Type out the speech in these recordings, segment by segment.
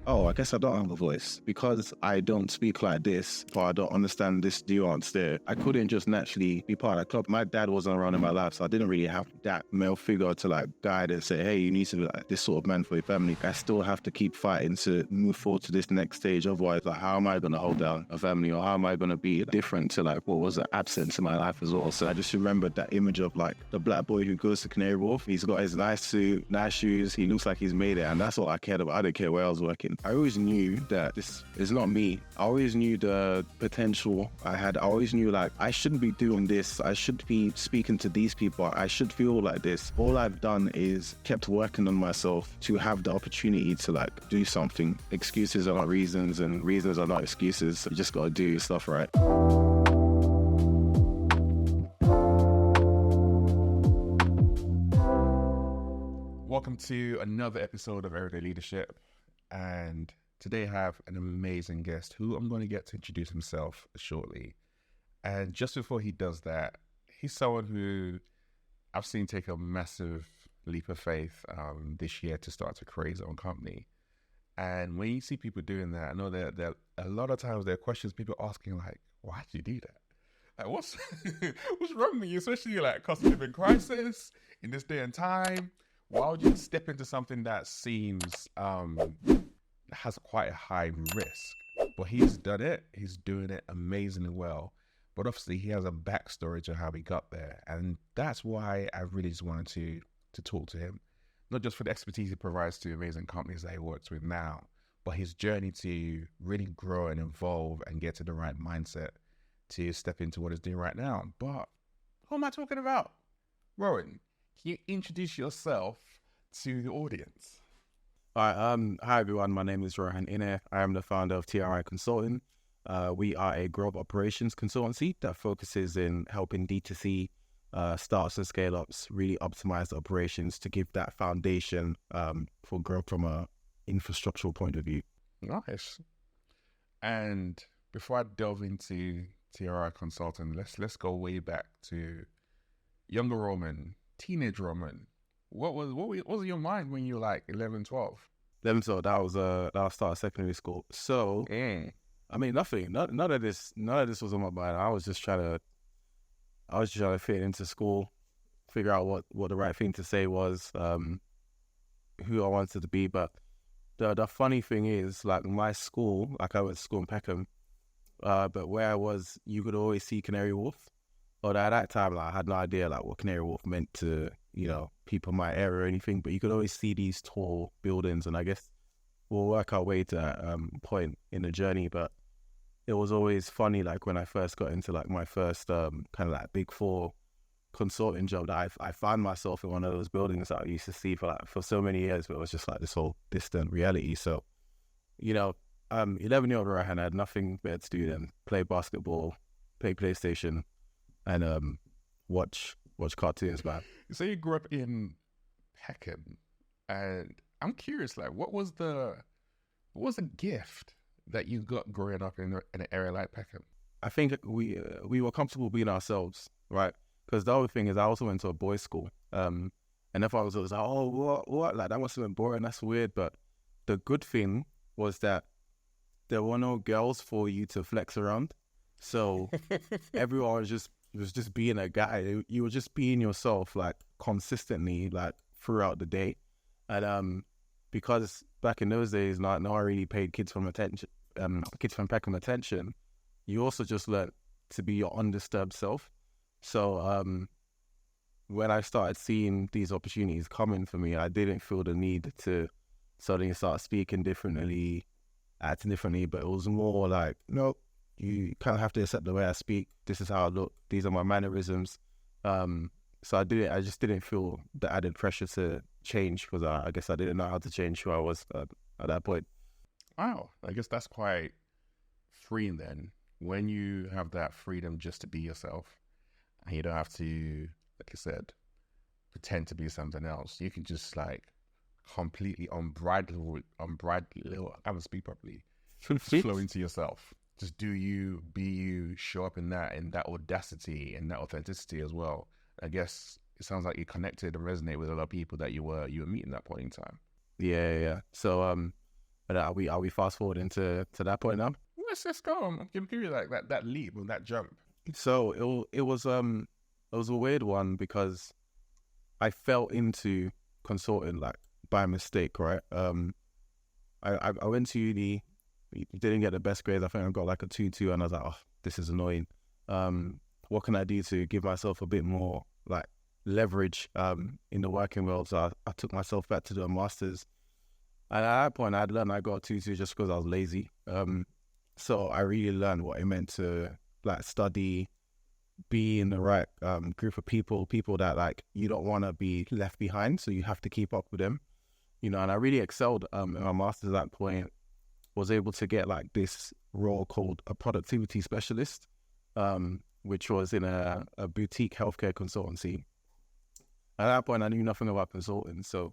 Oh, I guess I don't have a voice because I don't speak like this, but I don't understand this nuance there. I couldn't just naturally be part of that club. My dad wasn't around in my life, so I didn't really have that male figure to like guide and say, hey, you need to be like this sort of man for your family. I still have to keep fighting to move forward to this next stage. Otherwise, like, how am I going to hold down a family, or how am I going to be different to like what was absent in my life as well? So I just remembered that image of like the black boy who goes to Canary Wharf. He's got his nice suit, nice shoes. He looks like he's made it. And that's all I cared about. I didn't care where I was working. I always knew that this is not me. I always knew the potential I had. I always knew like I shouldn't be doing this. I should be speaking to these people. I should feel like this. All I've done is kept working on myself to have the opportunity to like do something. Excuses are not reasons and reasons are not excuses. You just gotta do your stuff right. Welcome to another episode of Everyday Leadership, and today I have an amazing guest who I'm going to get to introduce himself shortly. And just before he does that, he's someone who I've seen take a massive leap of faith this year to start to create his own company. And when you see people doing that, I know that a lot of times there are questions people asking like, why did you do that? Like, what's wrong with you? Especially like cost of living crisis in this day and time. Why would you step into something that seems has quite a high risk? But he's done it. He's doing it amazingly well. But obviously, he has a backstory to how he got there, and that's why I really just wanted to talk to him, not just for the expertise he provides to amazing companies that he works with now, but his journey to really grow and evolve and get to the right mindset to step into what he's doing right now. But who am I talking about? Rowan, can you introduce yourself to the audience? All right, hi everyone, my name is Rohan Inneh. I am the founder of TRI Consulting. We are a growth operations consultancy that focuses in helping D2C startups and scale-ups really optimize the operations to give that foundation for growth from a infrastructural point of view. Nice. And before I delve into TRI Consulting, let's go way back to younger Roman, teenage Roman. What was in your mind when you were like 11, 12? 11, so that was start of secondary school. So I mean, nothing. None of this was on my mind. I was just trying to fit into school, figure out what the right thing to say was, who I wanted to be. But the funny thing is, like my school, like I went to school in Peckham, but where I was, you could always see Canary Wharf. But at that time, like, I had no idea like what Canary Wharf meant to, people in my area or anything. But you could always see these tall buildings, and I guess we'll work our way to that point in the journey. But it was always funny, like when I first got into like my first kind of like big four consulting job, that I found myself in one of those buildings that I used to see for so many years, but it was just like this whole distant reality. So, 11-year-old Rohan had nothing better to do than play basketball, play PlayStation, and watch cartoons, man. So you grew up in Peckham, and I'm curious, like, what was the gift that you got growing up in an area like Peckham? I think we were comfortable being ourselves, right? Because the other thing is, I also went to a boys' school, and if I was like, oh, what, like that must have been boring, that's weird. But the good thing was that there were no girls for you to flex around, so everyone was just being a guy. You were just being yourself, like consistently, like throughout the day, and because back in those days, no one really paid kids from Peckham attention. You also just learned to be your undisturbed self. So when I started seeing these opportunities coming for me, I didn't feel the need to suddenly start speaking differently, acting differently, but it was more like, no, you kind of have to accept the way I speak. This is how I look. These are my mannerisms. So I just didn't feel the added pressure to change, because I guess I didn't know how to change who I was at that point. Wow, I guess that's quite freeing then, when you have that freedom just to be yourself, and you don't have to, like I said, pretend to be something else. You can just like completely unbridled, I can't speak properly, just flow into yourself. Just do you, be you, show up in that audacity and that authenticity as well. I guess it sounds like you connected and resonate with a lot of people that you were meeting at that point in time. Yeah. So But are we fast forwarding to that point now? Let's go. I'm curious, like that leap or that jump. So it was a weird one because I fell into consulting like by mistake, right? I went to uni, didn't get the best grades. I think I got like a 2.2, and I was like, oh, this is annoying. What can I do to give myself a bit more like leverage in the working world? So I took myself back to do a master's. And at that point, I'd learned I got a 2.2 just because I was lazy. So I really learned what it meant to like study, be in the right group of people that like you don't want to be left behind, so you have to keep up with them, and I really excelled in my master's at that point. Was able to get like this role called a productivity specialist, which was in a boutique healthcare consultancy. At that point, I knew nothing about consulting, so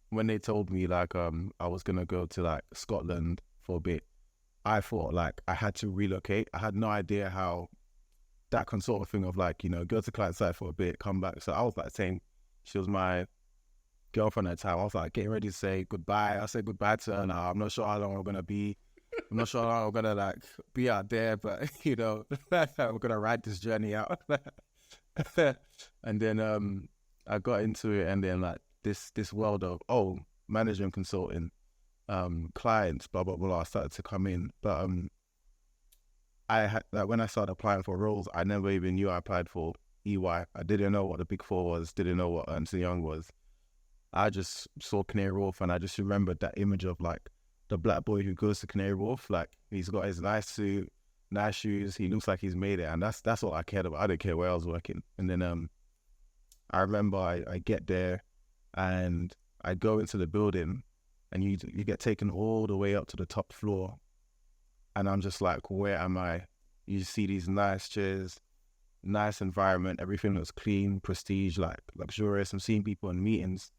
when they told me like I was gonna go to like Scotland for a bit, I thought like I had to relocate. I had no idea how that consulting thing of like, go to client side for a bit, come back. So I was like saying, she was my girlfriend at the time. I was like getting ready to say goodbye. I said goodbye to her now. I'm not sure how long I'm gonna be. I'm not sure how long I'm gonna like be out there, but we're gonna ride this journey out. And then I got into it, and then like this world of management consulting, clients, blah blah blah, started to come in. But I had like when I started applying for roles, I never even knew I applied for EY. I didn't know what the Big Four was, didn't know what Ernst & Young was. I just saw Canary Wharf, and I just remembered that image of like the black boy who goes to Canary Wharf. Like he's got his nice suit, nice shoes, he looks like he's made it, and that's all I cared about. I didn't care where I was working. And then I remember I get there, and I go into the building, and you get taken all the way up to the top floor. And I'm just like, where am I? You see these nice chairs, nice environment, everything looks clean, prestige, like luxurious. I'm seeing people in meetings.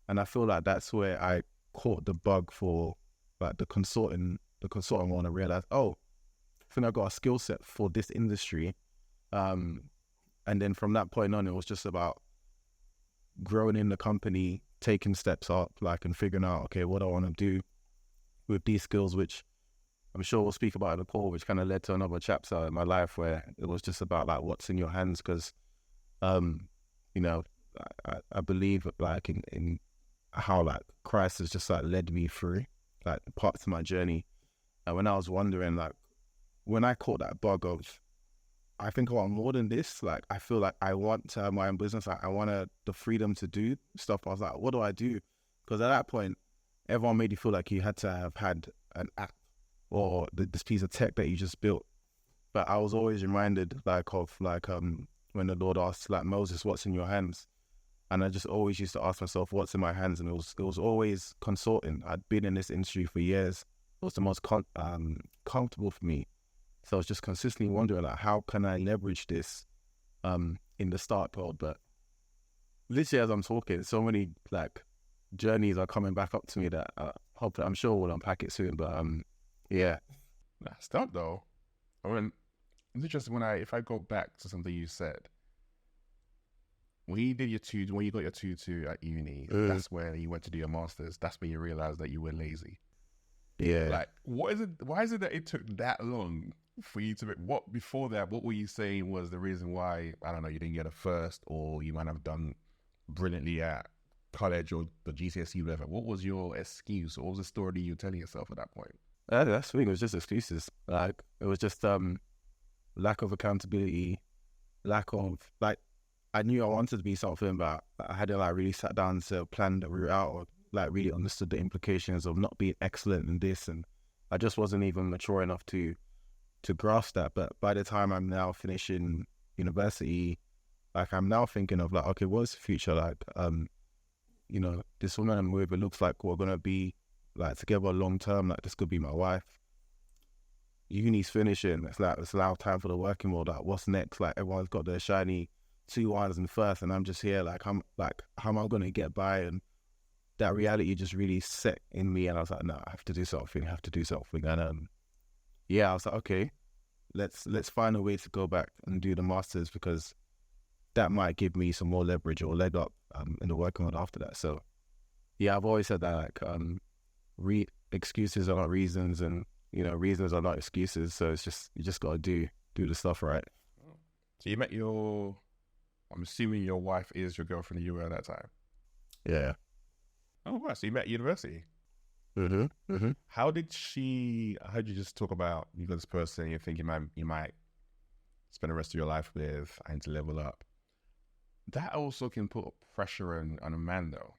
And I feel like that's where I caught the bug for like the consulting one. I realized, I think I got a skill set for this industry. And then from that point on, it was just about growing in the company, taking steps up, like, and figuring out, okay, what I want to do with these skills, which I'm sure we'll speak about in the call, which kind of led to another chapter in my life where it was just about like what's in your hands. Because, I believe like in how like Christ has just like led me through like parts of my journey. And when I was wondering, like when I caught that bug of, I think I want more than this. Like I feel like I want to have my own business. Like I want the freedom to do stuff. I was like, what do I do? Because at that point, everyone made you feel like you had to have had an app or this piece of tech that you just built. But I was always reminded when the Lord asked like Moses, what's in your hands? And I just always used to ask myself, what's in my hands? And it was always consulting. I'd been in this industry for years. It was the most comfortable for me. So I was just consistently wondering like, how can I leverage this in the startup world? But literally as I'm talking, so many like journeys are coming back up to me that I'm sure we'll unpack it soon. But yeah. That's tough though. I mean, it's interesting if I go back to something you said. When you got your 2.2 at uni, that's where you went to do your masters. That's when you realized that you were lazy. Yeah. Like, why is it that it took that long for you to? What before that? What were you saying was the reason why? I don't know. You didn't get a first, or you might have done brilliantly at college or the GCSE, whatever. What was your excuse? What was the story you were telling yourself at that point? That's the thing. It was just excuses. Like it was just lack of accountability, lack of like. I knew I wanted to be something, but I hadn't like really sat down to plan the route out, or like really understood the implications of not being excellent in this, and I just wasn't even mature enough to grasp that. But by the time I'm now finishing university, like I'm now thinking of like, okay, what's the future like? This woman I'm with, it looks like we're gonna be like together long term. Like this could be my wife. Uni's finishing. It's now time for the working world. Like what's next? Like everyone's got their shiny 2-1s and first, and I'm just here like how am I gonna get by? And that reality just really set in me, and I was like, no, I have to do something. And I was like, okay, let's find a way to go back and do the masters, because that might give me some more leverage or leg up in the working world after that. So yeah, I've always said that like excuses are not reasons, and reasons are not excuses. So it's just you just gotta do the stuff right. So you met I'm assuming your wife is your girlfriend you were at that time. Yeah. Oh, right. So you met at university. How did I heard you just talk about you got this person you think you might spend the rest of your life with and to level up. That also can put pressure on a man though.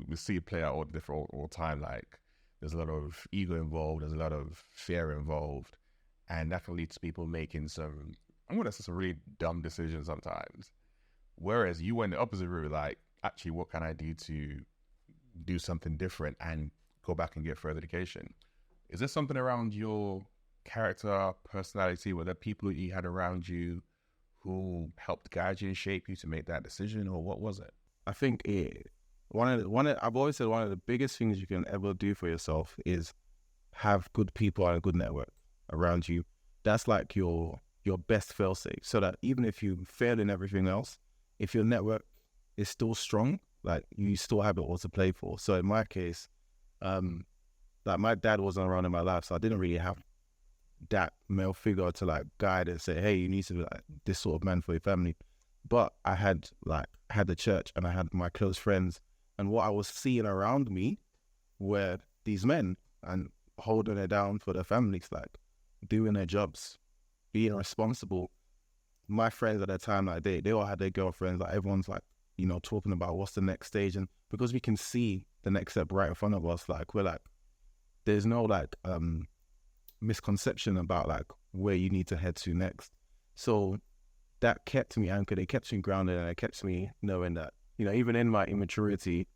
We see it play out all the time. Like there's a lot of ego involved, there's a lot of fear involved, and that can lead to people making some really dumb decisions sometimes. Whereas you went the opposite route, like actually what can I do to do something different and go back and get further education? Is there something around your character, personality, were there people you had around you who helped guide you and shape you to make that decision, or what was it? I think I've always said one of the biggest things you can ever do for yourself is have good people and a good network around you. That's like your best fail-safe, so that even if you fail in everything else, if your network is still strong, like you still have it all to play for. So in my case, like my dad wasn't around in my life, so I didn't really have that male figure to like guide and say, hey, you need to be like this sort of man for your family. But I had the church and I had my close friends, and what I was seeing around me were these men and holding it down for their families, like doing their jobs, being responsible. My friends at that time, like they all had their girlfriends, like everyone's like, talking about what's the next stage. And because we can see the next step right in front of us, like we're like, there's no like misconception about like where you need to head to next. So that kept me anchored, it kept me grounded, and it kept me knowing that, even in my immaturity,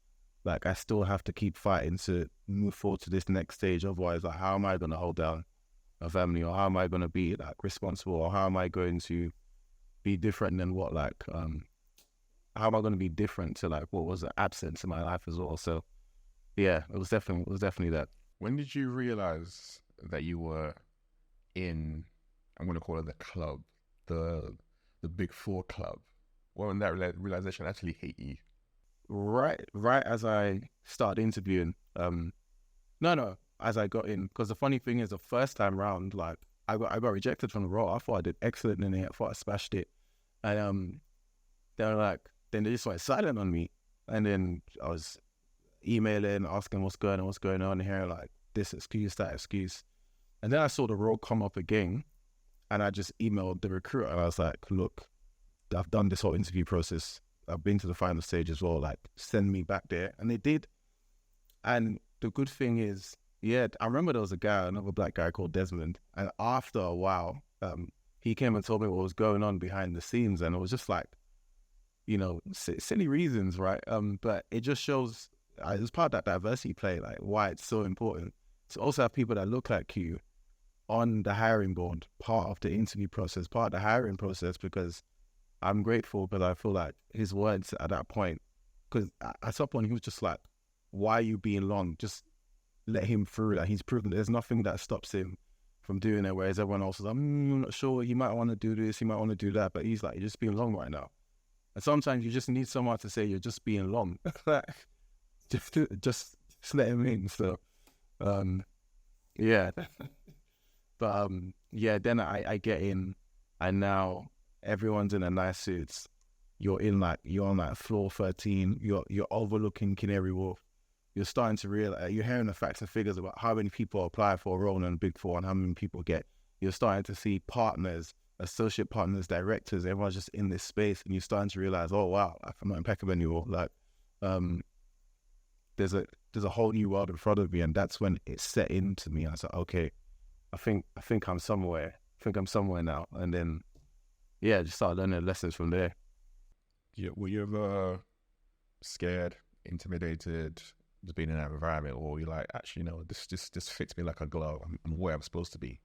like I still have to keep fighting to move forward to this next stage. Otherwise, like how am I going to hold down a family, or how am I going to be like responsible, or how am I going to be different than what like how am I going to be different to like what was absent in my life as well? So yeah, it was definitely that. When did you realize that you were in, I'm going to call it the club, the big four club? When that realization actually hit you? Right as I started interviewing. No, as I got in, because the funny thing is, the first time round, like I got rejected from the role. I thought I did excellent in it. I thought I smashed it, and then they just went silent on me, and then I was emailing, asking what's going on here, like this excuse, that excuse, and then I saw the role come up again, and I just emailed the recruiter, and I was like, look, I've done this whole interview process. I've been to the final stage as well. Like, send me back there, and they did. And the good thing is, yeah, I remember there was another black guy called Desmond, and after a while, he came and told me what was going on behind the scenes, and it was just like, silly reasons, right? But it just shows, it's part of that diversity play, like why it's so important to also have people that look like you on the hiring board, part of the interview process, part of the hiring process, because I'm grateful, but I feel like his words at that point, because at some point he was just like, why are you being long? Just let him through. Like, he's proven there's nothing that stops him from doing it, whereas everyone else is like, I'm not sure, he might want to do this, he might want to do that, but he's like, you're just being long right now. And sometimes you just need someone to say you're just being long. just let him in. So yeah. But yeah, then I get in, and now everyone's in a nice suits. You're on like floor 13. You're overlooking Canary Wharf. You're starting to realize, you're hearing the facts and figures about how many people apply for a role in Big Four and how many people get. You're starting to see partners, associate partners, directors. Everyone's just in this space, and you're starting to realize, oh wow, I'm not impeccable anymore. Like, there's a whole new world in front of me, and that's when it set into me. I was like, okay, I think I'm somewhere. I think I'm somewhere now. And then, yeah, just started learning lessons from there. Yeah, were you ever scared, intimidated, just being in that environment, or you're like, actually, no, this fits me like a glove. I'm where I'm supposed to be?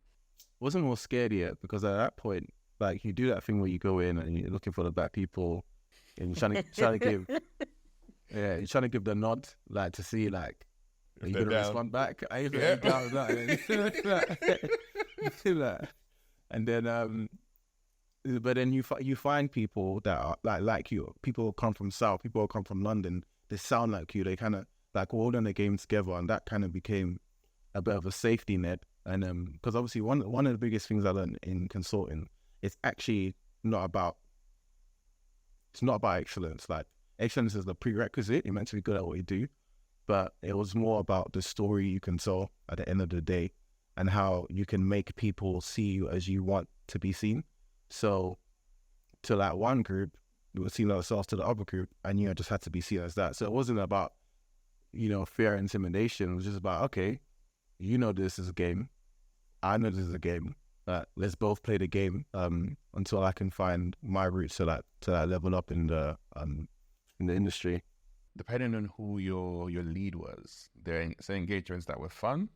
Wasn't more scared yet, because at that point, like, you do that thing where you go in and you're looking for the black people, and you're trying to give, yeah, you're trying to give the nod, like, to see, like, are you gonna respond back? Are you gonna down that? And then, but then you find people that are like you. People who come from South, people who come from London. They sound like you. They kind of like we're all in the game together, and that kind of became a bit of a safety net. And because obviously one of the biggest things I learned in consulting is actually not about excellence. Like excellence is the prerequisite. You're meant to be good at what you do, but it was more about the story you can tell at the end of the day, and how you can make people see you as you want to be seen. So to that one group, we were seeing ourselves to the other group, and just had to be seen as that. So it wasn't about fear and intimidation. It was just about, okay, this is a game, I know this is a game. Let's both play the game until I can find my route to that level up in the industry. Depending on who your lead was, there are some engagements that were fun,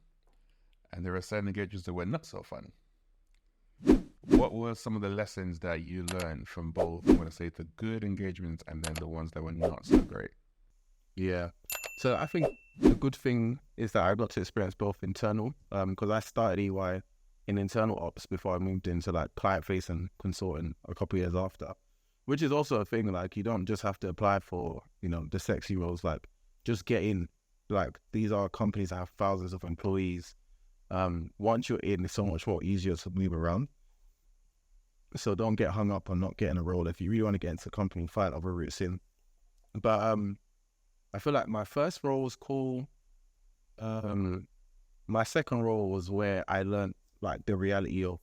and there are certain engagements that were not so fun. What were some of the lessons that you learned from both, I want to say, the good engagements and then the ones that were not so great? Yeah. So I think the good thing is that I got to experience both internal, because I started EY in internal ops before I moved into like client-facing consulting a couple of years after, which is also a thing. Like, you don't just have to apply for, the sexy roles. Like, just get in. Like, these are companies that have thousands of employees. Once you're in, it's so much more easier to move around. So don't get hung up on not getting a role. If you really want to get into the company, find other routes in. But I feel like my first role was cool. My second role was where I learned like the reality of,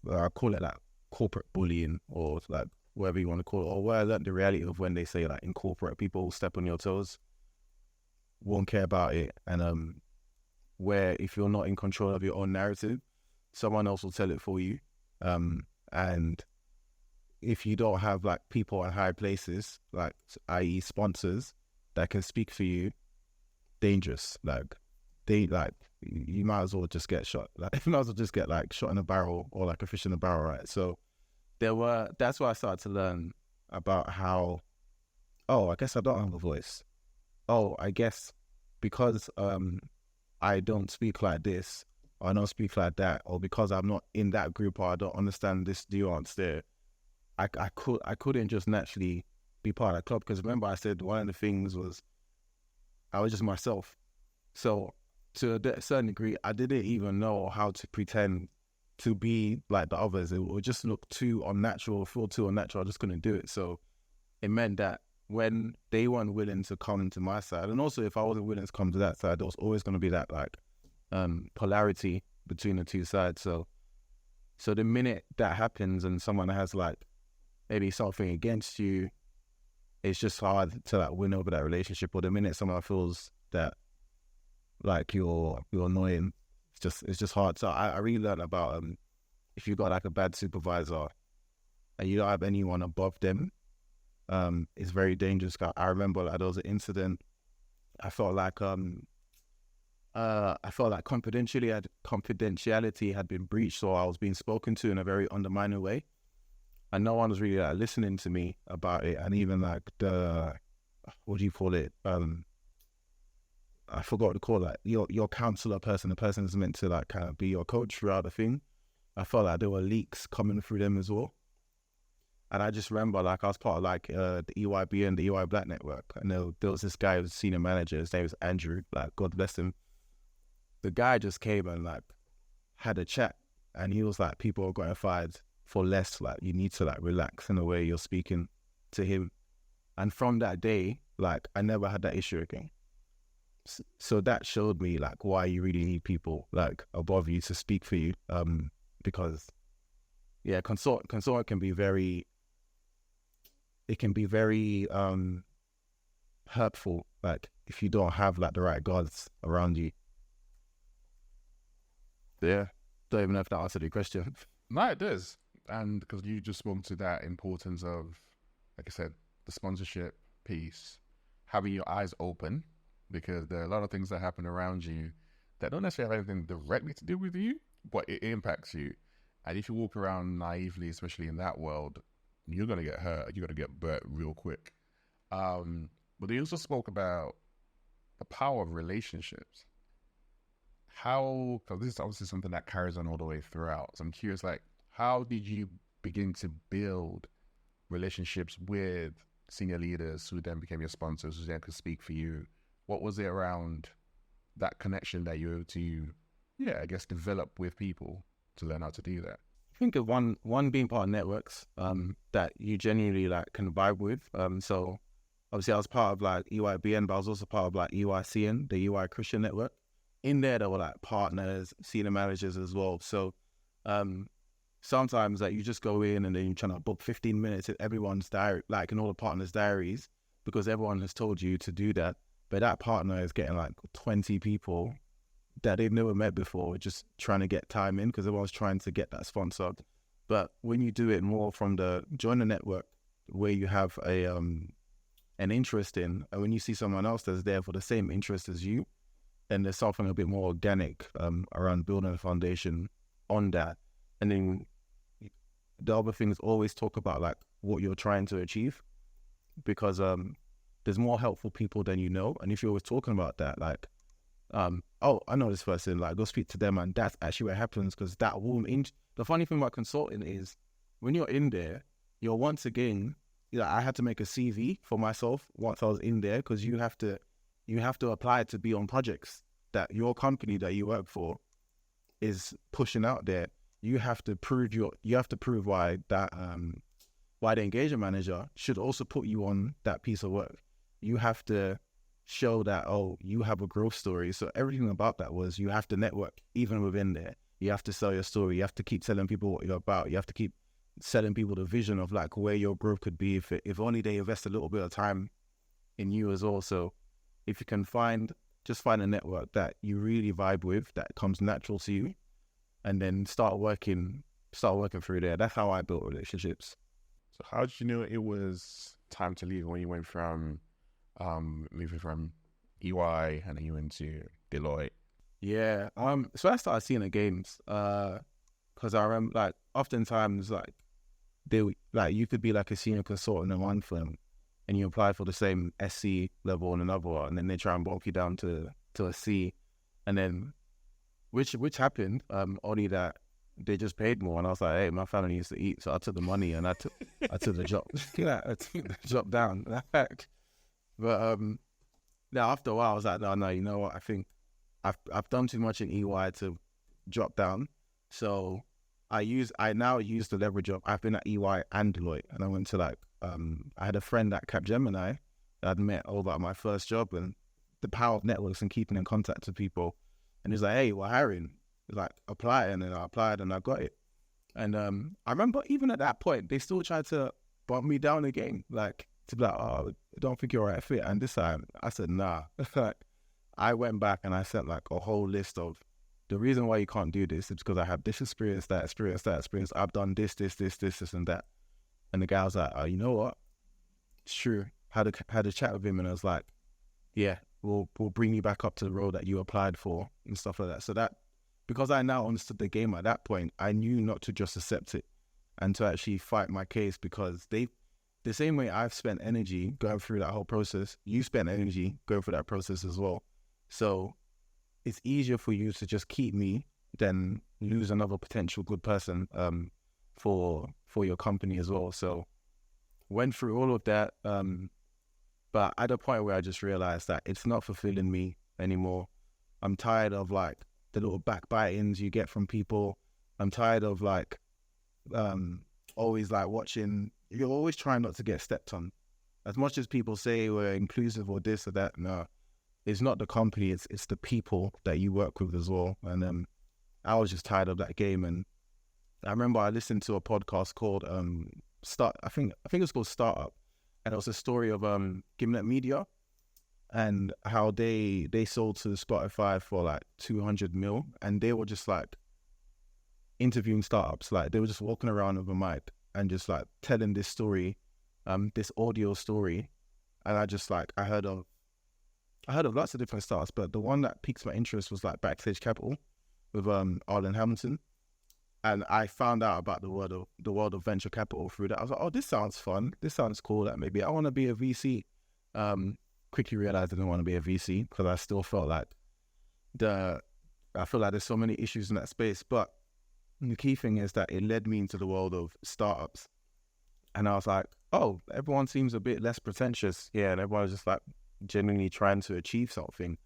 I call it like corporate bullying, or like whatever you want to call it, or where I learned the reality of when they say like in corporate, people will step on your toes, won't care about it, and where if you're not in control of your own narrative, someone else will tell it for you. And if you don't have like people in high places, like i.e. sponsors that can speak for you, dangerous. You might as well just get shot. Like, you might as well just get like shot in a barrel, or like a fish in a barrel, right? So that's where I started to learn about how, I guess I don't have a voice. I guess because I don't speak like this, or I don't speak like that, or because I'm not in that group, or I don't understand this nuance there, I couldn't just naturally be part of that club. Because remember, I said one of the things was I was just myself. So to a certain degree, I didn't even know how to pretend to be like the others. It would just look too unnatural, feel too unnatural. I just couldn't do it. So it meant that when they weren't willing to come to my side, and also if I wasn't willing to come to that side, there was always going to be that like polarity between the two sides. So the minute that happens and someone has like maybe something against you, it's just hard to like win over that relationship. Or the minute someone feels that like you're annoying, it's just hard. So I really learned about if you got like a bad supervisor and you don't have anyone above them, it's very dangerous. I remember like, there was an incident. I felt like confidentiality had been breached, or I was being spoken to in a very undermining way, and no one was really like listening to me about it. And even like what do you call it? I forgot what to call it. Your counselor person, the person that's meant to like kind of be your coach throughout the thing. I felt like there were leaks coming through them as well. And I just remember like I was part of like the EYB and the EY Black Network. And there was this guy who was a senior manager. His name was Andrew. Like, God bless him. The guy just came and like had a chat, and he was like, people are getting fired for less. Like, you need to like relax in the way you're speaking to him. And from that day, like I never had that issue again. So that showed me like why you really need people like above you to speak for you. Because consulting can be very hurtful, like if you don't have like the right guards around you. Yeah, don't even know if that answered your question. No, it does. And because you just spoke to that importance of, like I said, the sponsorship piece, having your eyes open, because there are a lot of things that happen around you that don't necessarily have anything directly to do with you, but it impacts you. And if you walk around naively, especially in that world, you're going to get hurt. You're going to get burnt real quick. But they also spoke about the power of relationships. Because this is obviously something that carries on all the way throughout. So I'm curious, like, how did you begin to build relationships with senior leaders who then became your sponsors, who then could speak for you? what was it around that connection that you were able to, I guess, develop with people to learn how to do that? I think of one being part of networks that you genuinely like can vibe with. So obviously I was part of like EYBN, but I was also part of like EYCN, the EY Christian Network. In there were like partners, senior managers as well. So sometimes like you just go in and then you're trying to book 15 minutes in everyone's diary, like in all the partners' diaries, because everyone has told you to do that. But that partner is getting like 20 people that they've never met before, just trying to get time in because everyone's trying to get that sponsored. But when you do it more from the join the network where you have an interest in, and when you see someone else that's there for the same interest as you, then there's something a bit more organic around building a foundation on that. And then the other thing is always talk about like what you're trying to achieve, because there's more helpful people than you know. And if you're always talking about that, like, oh, I know this person, like go speak to them, and that's actually what happens, because that will the funny thing about consulting is when you're in there, you're once again, I had to make a CV for myself once I was in there, because you have to apply to be on projects that your company that you work for is pushing out there. You have to prove why that why the engagement manager should also put you on that piece of work. You have to show that, oh, you have a growth story. So everything about that was you have to network even within there. You have to sell your story. You have to keep telling people what you're about. You have to keep selling people the vision of like where your growth could be if only they invest a little bit of time in you as well. So if you can find a network that you really vibe with, that comes natural to you, and then start working through there. That's how I built relationships. So how did you know it was time to leave when you went from moving from EY and then you went to Deloitte? Yeah. So I started seeing the games because I remember like oftentimes like you could be like a senior consultant in one firm and you apply for the same SC level in another one, and then they try and bump you down to a C, and then which happened only that they just paid more, and I was like, hey, my family needs to eat, so I took the money and I took the job. I took the job down. But now after a while I was like, no, you know what? I think I've done too much in EY to drop down. So I now use the leverage of I've been at EY and Deloitte, and I went to like I had a friend at Capgemini that I'd met over at my first job, and the power of networks and keeping in contact with people. And he's like, hey, we're hiring. He's like, apply. And then I applied and I got it. And I remember even at that point, they still tried to bump me down again, like to be like, oh, I don't think you're a right fit. And this time I said, nah. Like, I went back and I sent like a whole list of the reason why you can't do this is because I have this experience, that experience, that experience. I've done this, and that. And the guy was like, oh, you know what? It's true. Had a chat with him, and I was like, yeah, we'll bring you back up to the role that you applied for and stuff like that. So that, because I now understood the game at that point, I knew not to just accept it and to actually fight my case, because the same way I've spent energy going through that whole process, you spent energy going through that process as well. So it's easier for you to just keep me than lose another potential good person for your company as well. So went through all of that, but at a point where I just realized that it's not fulfilling me anymore. I'm tired of like the little backbitings you get from people. I'm tired of like always like watching. You're always trying not to get stepped on. As much as people say we're inclusive or this or that, no, it's not the company. It's the people that you work with as well. And I was just tired of that game. And I remember I listened to a podcast called I think it's called Startup, and it was a story of Gimlet Media and how they sold to Spotify for like 200 mil, and they were just like interviewing startups. Like they were just walking around with a mic and just like telling this story, this audio story. And I heard of lots of different startups, but the one that piqued my interest was like Backstage Capital with Arlen Hamilton. And I found out about the world of venture capital through that. I was like, oh, this sounds fun. This sounds cool. Like maybe I want to be a VC. Quickly realized I didn't want to be a VC because I still felt like I feel like there's so many issues in that space. But the key thing is that it led me into the world of startups. And I was like, oh, everyone seems a bit less pretentious. Yeah. And everyone was just like, genuinely trying to achieve something.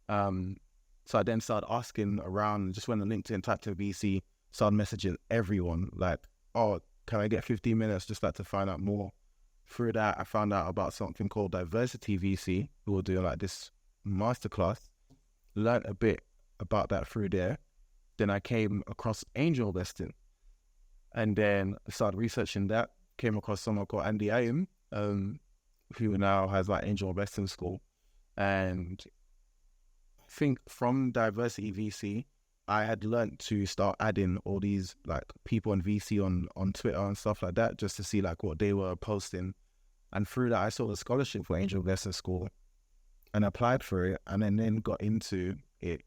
So I then started asking around, just went on LinkedIn, typed in VC, started messaging everyone like, oh, can I get 15 minutes just like to find out more? Through that, I found out about something called Diversity VC, who were doing like this masterclass, learned a bit about that through there. Then I came across angel investing, and then I started researching that, came across someone called Andy Ayem, who now has like angel investing school. And I think from Diversity VC, I had learned to start adding all these like people in VC on Twitter and stuff like that, just to see like what they were posting. And through that, I saw a scholarship for angel investing school and applied for it, and then got into it.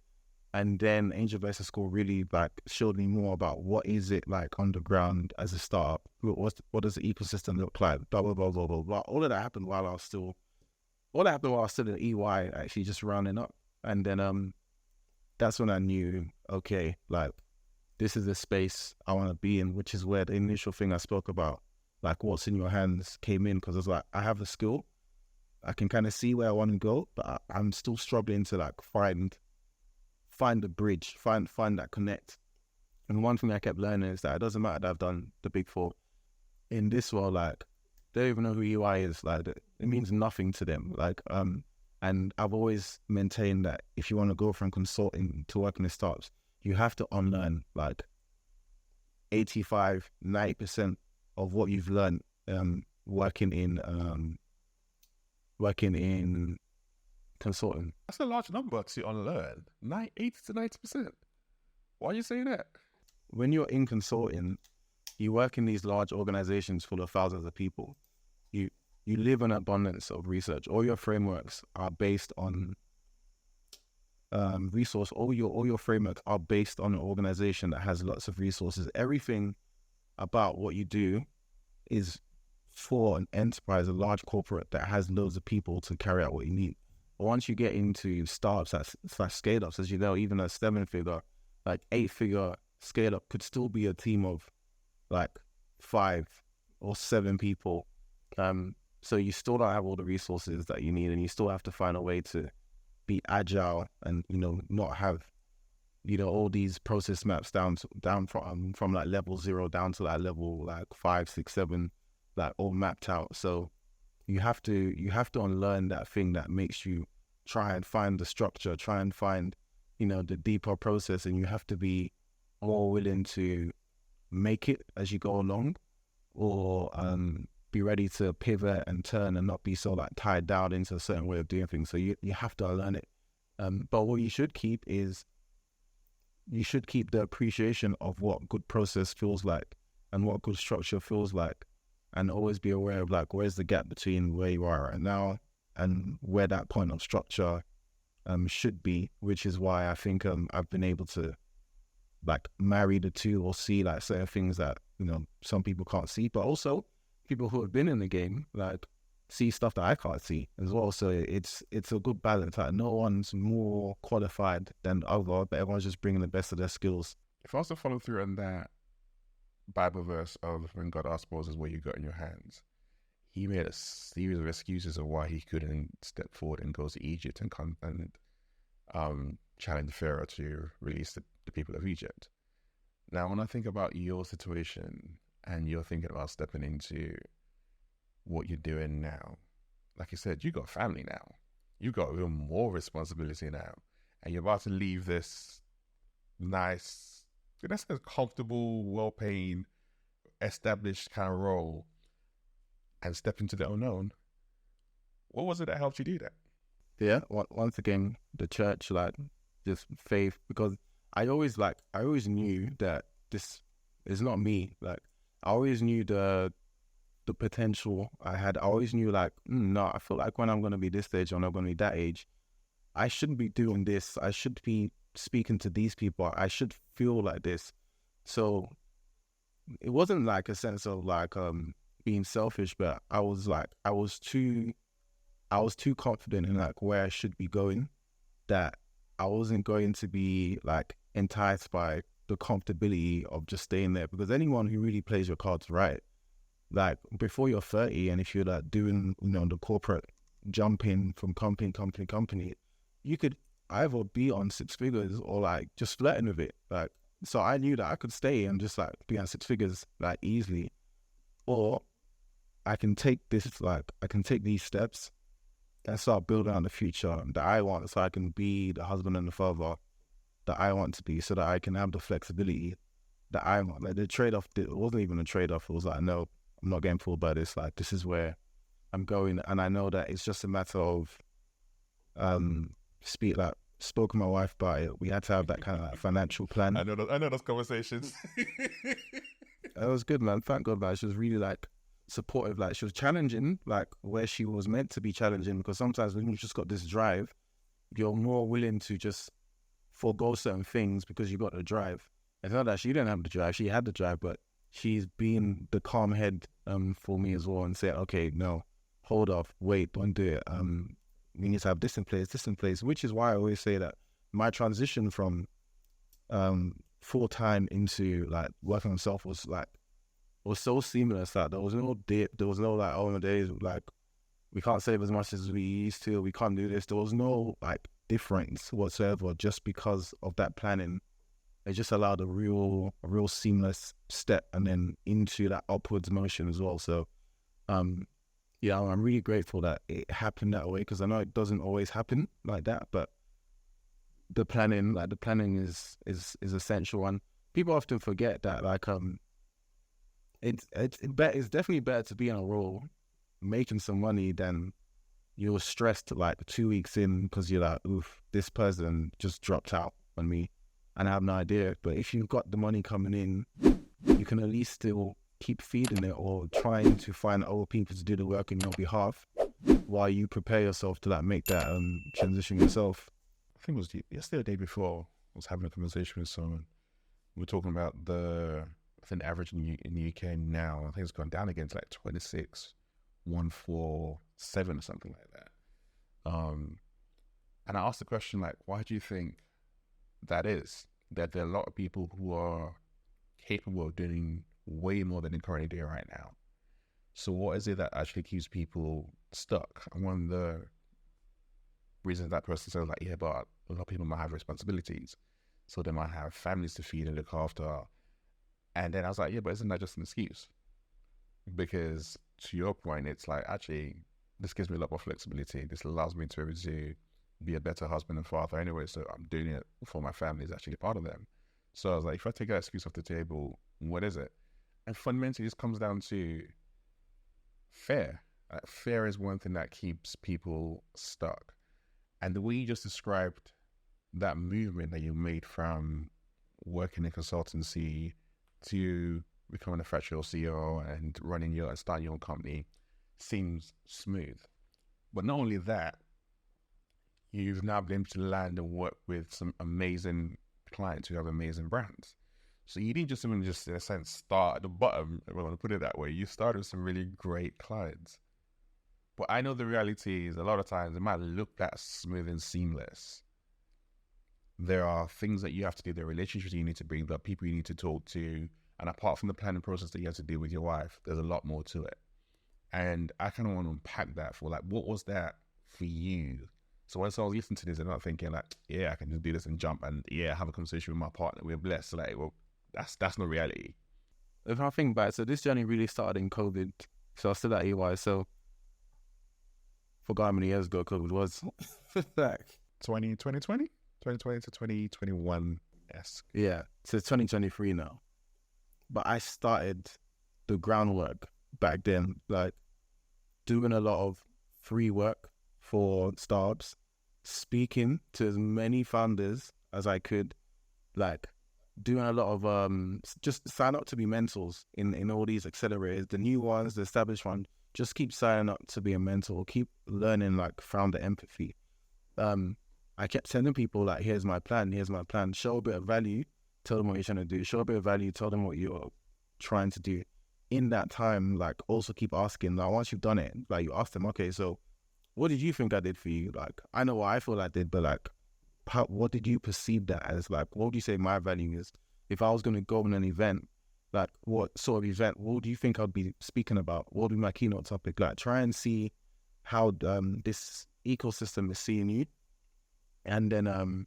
And then angel investing school really like showed me more about what is it like on the ground as a startup. What does the ecosystem look like? Blah blah blah blah blah blah. All of that happened while I was still in EY, actually just rounding up. And then that's when I knew, okay, like this is the space I want to be in, which is where the initial thing I spoke about, like what's in your hands, came in, because I was like, I have the skill, I can kind of see where I want to go, but I'm still struggling to like find the bridge, find that connect. And one thing I kept learning is that it doesn't matter that I've done the big four. In this world, like they don't even know who EY is. Like it means nothing to them. Like and I've always maintained that if you want to go from consulting to working in startups, you have to unlearn like 85-90% of what you've learned working in consulting. That's a large number to unlearn. 80 to 90%. Why are you saying that? When you're in consulting, you work in these large organizations full of thousands of people. You live an abundance of research. All your frameworks are based on resource. All your frameworks are based on an organization that has lots of resources. Everything about what you do is for an enterprise, a large corporate that has loads of people to carry out what you need. But once you get into startups / scale-ups, as you know, even a 7-figure, like 8-figure scale-up could still be a team of like 5 or 7 people. So you still don't have all the resources that you need, and you still have to find a way to be agile and, not have, all these process maps down from like level 0 down to like level like 5, 6, 7, like all mapped out. So you have to unlearn that thing that makes you try and find the structure, try and find, the deeper process, and you have to be more willing to make it as you go along, or be ready to pivot and turn and not be so like tied down into a certain way of doing things. So you have to learn it. But what you should keep is, you should keep the appreciation of what good process feels like and what good structure feels like, and always be aware of like, where's the gap between where you are right now and where that point of structure should be, which is why I think I've been able to like marry the two, or see like certain things that, some people can't see, but also people who have been in the game like see stuff that I can't see as well. So it's a good balance. Like no one's more qualified than other, but everyone's just bringing the best of their skills. If I was to follow through on that Bible verse of when God asked Moses what you got in your hands, he made a series of excuses of why he couldn't step forward and go to Egypt and come and challenge Pharaoh to release the people of Egypt. Now, when I think about your situation and you're thinking about stepping into what you're doing now, like you said, you got family now. You got even more responsibility now. And you're about to leave this nice, that's a comfortable, well-paying, established kind of role and step into the unknown. What was it that helped you do that? Yeah, once again, the church, like just faith, because I always knew that this is not me. Like I always knew the potential I had. I always knew like, no, I feel like when I'm going to be this age or I'm not going to be that age, I shouldn't be doing this. I should be speaking to these people. I should feel like this. So it wasn't like a sense of like being selfish, but I was too confident in like where I should be going, that I wasn't going to be like enticed by the comfortability of just staying there. Because anyone who really plays your cards right, like before you're 30, and if you're like doing the corporate jumping from company to company, you could either be on six figures or like just flirting with it. Like, so I knew that I could stay and just like be on six figures like easily, or I can take these steps and start building on the future that I want, so I can be the husband and the father that I want to be, so that I can have the flexibility that I want. Like the trade-off, it wasn't even a trade-off. It was like, no, I'm not getting fooled by this. Like, this is where I'm going. And I know that it's just a matter of spoke to my wife about it. We had to have that kind of like financial plan. I know those conversations. It was good, man. Thank God, man. She was really like supportive. Like, she was challenging, like where she was meant to be challenging, because sometimes when you've just got this drive, you're more willing to just forego certain things because you got the drive. It's not that she didn't have the drive; she had the drive, but she's been the calm head for me as well, and said, "Okay, no, hold off, wait, don't do it. We need to have this in place." Which is why I always say that my transition from full time into like working on myself was so seamless that there was no dip, there was no like, oh, no days like we can't save as much as we used to, we can't do this. There was no like difference whatsoever, just because of that planning. It just allowed a real seamless step and then into that upwards motion as well. So yeah, I'm really grateful that it happened that way, because I know it doesn't always happen like that, but the planning is essential. And people often forget that like it's definitely better to be in a role making some money than you're stressed like 2 weeks in because you're like, oof, this person just dropped out on me and I have no idea. But if you've got the money coming in, you can at least still keep feeding it or trying to find other people to do the work on your behalf while you prepare yourself to like make that transition yourself. I think it was yesterday or the day before, I was having a conversation with someone. We were talking about the average in the UK now, I think it's gone down again to like 26,147 or something like that. And I asked the question, like, why do you think that is? That there are a lot of people who are capable of doing way more than they're currently doing right now. So what is it that actually keeps people stuck? And one of the reasons that person says, like, yeah, but a lot of people might have responsibilities. So they might have families to feed and look after. And then I was like, yeah, but isn't that just an excuse? Because to your point, it's like, actually, this gives me a lot more flexibility. This allows me to be able to be a better husband and father anyway. So I'm doing it for my family, is actually part of them. So I was like, if I take that excuse off the table, what is it? And fundamentally, this comes down to fear. Fear is one thing that keeps people stuck. And the way you just described that movement that you made from working in consultancy to becoming a fractional CEO and starting your own company seems smooth. But not only that, you've now been able to land and work with some amazing clients who have amazing brands. So you didn't just in a sense start at the bottom, if I want to put it that way. You started with some really great clients. But I know the reality is a lot of times it might look that smooth and seamless. There are things that you have to do, there are relationships you need to bring up, people you need to talk to. And apart from the planning process that you have to do with your wife, there's a lot more to it. And I kind of want to unpack that for like, what was that for you? So once I was listening to this, I'm not thinking like, yeah, I can just do this and jump and yeah, have a conversation with my partner. We're blessed. Like, well, that's not reality. If I think back, so this journey really started in COVID. So I was still at EY. So forgot how many years ago COVID was. Like 2020 to 2021-esque. Yeah, so it's 2023 now. But I started the groundwork back then, like doing a lot of free work for startups, speaking to as many founders as I could, like doing a lot of just sign up to be mentors in all these accelerators, the new ones, the established ones. Just keep signing up to be a mentor, keep learning like founder empathy. I kept sending people like, here's my plan, show a bit of value, tell them what you're trying to do, show a bit of value, tell them what you're trying to do. In that time, like also keep asking, like once you've done it, like you ask them, okay, so what did you think I did for you? Like, I know what I feel I did, but like, what did you perceive that as? Like, what would you say my value is? If I was going to go on an event, like what sort of event, what do you think I'd be speaking about? What would be my keynote topic? Like try and see how this ecosystem is seeing you. And then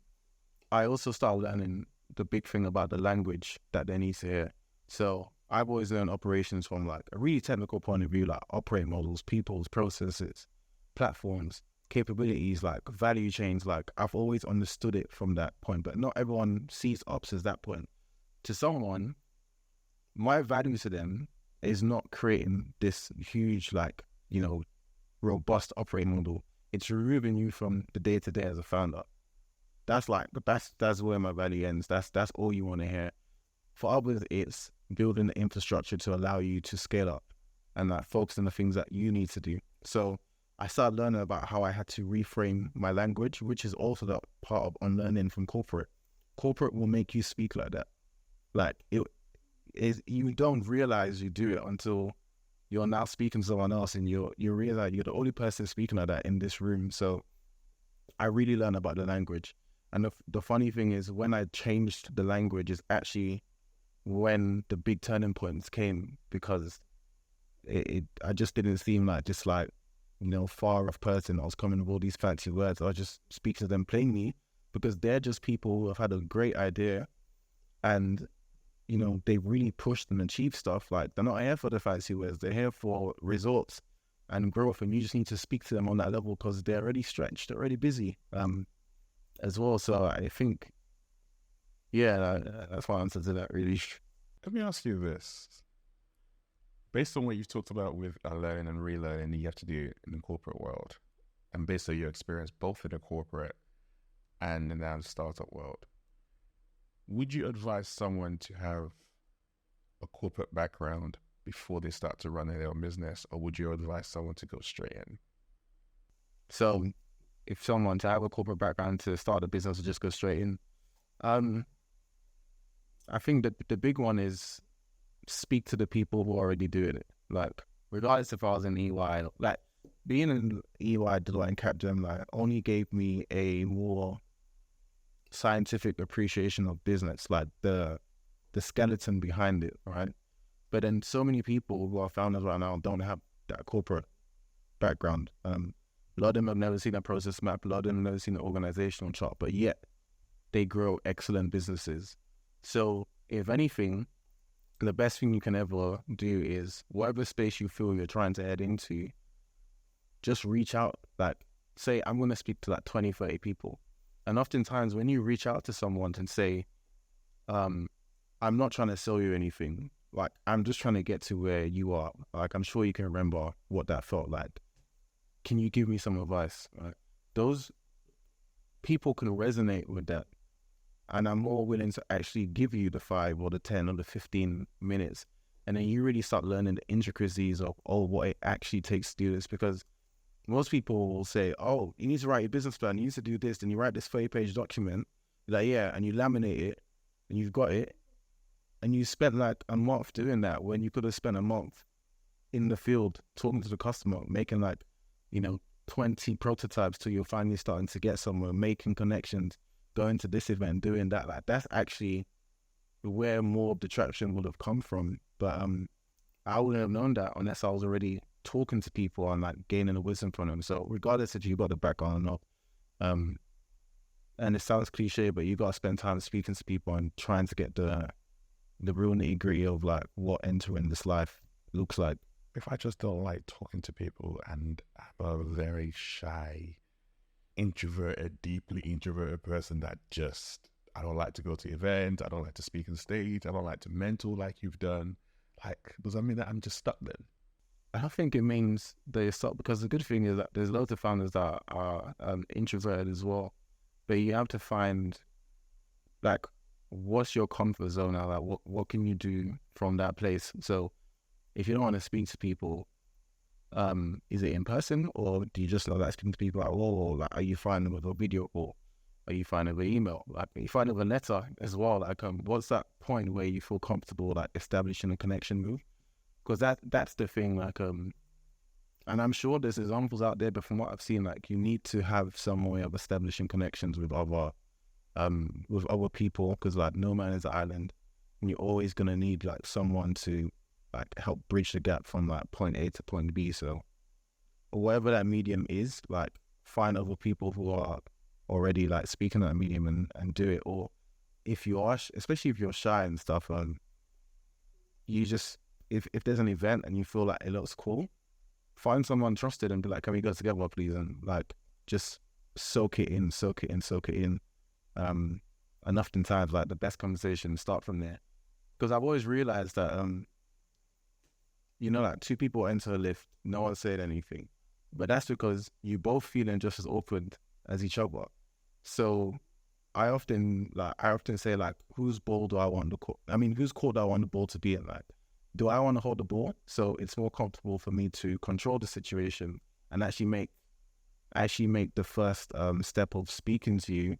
I also started learning the big thing about the language that they need to hear. So I've always learned operations from like a really technical point of view, like operating models, people's processes, platforms, capabilities, like value chains. Like I've always understood it from that point, but not everyone sees ops as that point. To someone, my value to them is not creating this huge, like, robust operating model. It's removing you from the day to day as a founder. That's where my value ends. That's all you want to hear. For others, it's building the infrastructure to allow you to scale up and like focus on the things that you need to do. So I started learning about how I had to reframe my language, which is also the part of unlearning from corporate. Corporate will make you speak like that. Like you don't realize you do it until you're now speaking to someone else and you realize you're the only person speaking like that in this room. So I really learned about the language. And the funny thing is, when I changed the language is actually when the big turning points came, because I just didn't seem like just like, far off person. I was coming with all these fancy words. I was just speaking to them plainly because they're just people who have had a great idea and, they really pushed and achieved stuff. Like they're not here for the fancy words. They're here for results and growth. And you just need to speak to them on that level because they're already stretched, they're already busy as well. So I think, that's my answer to that, really. Let me ask you this. Based on what you've talked about with learning and relearning that you have to do in the corporate world, and based on your experience both in the corporate and in the startup world, would you advise someone to have a corporate background before they start to run their own business, or would you advise someone to go straight in? So if someone to have a corporate background to start a business or just go straight in, I think that the big one is speak to the people who are already doing it. Like, regardless if I was in EY, like being in EY, Deloitte and Capgemini, like only gave me a more scientific appreciation of business, like the skeleton behind it, right? But then so many people who are founders right now don't have that corporate background. A lot of them have never seen a process map, a lot of them have never seen an organizational chart, but yet they grow excellent businesses. So if anything, the best thing you can ever do is whatever space you feel you're trying to head into, just reach out. Like, say, I'm going to speak to like 20, 30 people. And oftentimes when you reach out to someone and say, I'm not trying to sell you anything, like, I'm just trying to get to where you are. Like, I'm sure you can remember what that felt like. Can you give me some advice? Right? Those people can resonate with that. And I'm more willing to actually give you the 5 or the 10 or the 15 minutes. And then you really start learning the intricacies of, what it actually takes to do this. Because most people will say, you need to write your business plan, you need to do this, and you write this 30-page document. You're like, yeah, and you laminate it, and you've got it. And you spent like a month doing that when you could have spent a month in the field talking to the customer, making like, 20 prototypes till you're finally starting to get somewhere, making connections, going to this event, doing that. Like, that's actually where more of the traction would have come from. But I wouldn't have known that unless I was already talking to people and like gaining the wisdom from them. So regardless if you got the background or not, and it sounds cliche, but you got to spend time speaking to people and trying to get the real nitty gritty of like what entering this life looks like. If I just don't like talking to people and I'm a very shy, introverted, deeply introverted person that I don't like to go to events, I don't like to speak on stage, I don't like to mentor like you've done, like, does that mean that I'm just stuck then? I think it means that you're stuck, because the good thing is that there's loads of founders that are introverted as well, but you have to find like, what's your comfort zone now? Like, what can you do from that place? So if you don't want to speak to people, is it in person, or do you just like speaking to people at all? Or like, are you fine with a video call? Are you fine with email? Like, are you fine with a letter as well? Like, what's that point where you feel comfortable like establishing a connection with? Because that's the thing. Like, and I'm sure there's examples out there, but from what I've seen, like, you need to have some way of establishing connections with other people, because like no man is an island, and you're always gonna need like someone to like help bridge the gap from like point A to point B. So whatever that medium is, like find other people who are already like speaking that medium and do it. Or if you are, especially if you're shy and stuff, you just, if there's an event and you feel like it looks cool, find someone trusted and be like, can we go together, please? And like, just soak it in. And oftentimes, like the best conversations start from there. Because I've always realized that, like two people enter a lift, no one said anything, but that's because you both feeling just as open as each other. So I often say like, whose ball do I want the court? I mean, whose court do I want the ball to be in? Like, do I want to hold the ball so it's more comfortable for me to control the situation and actually make the first step of speaking to you?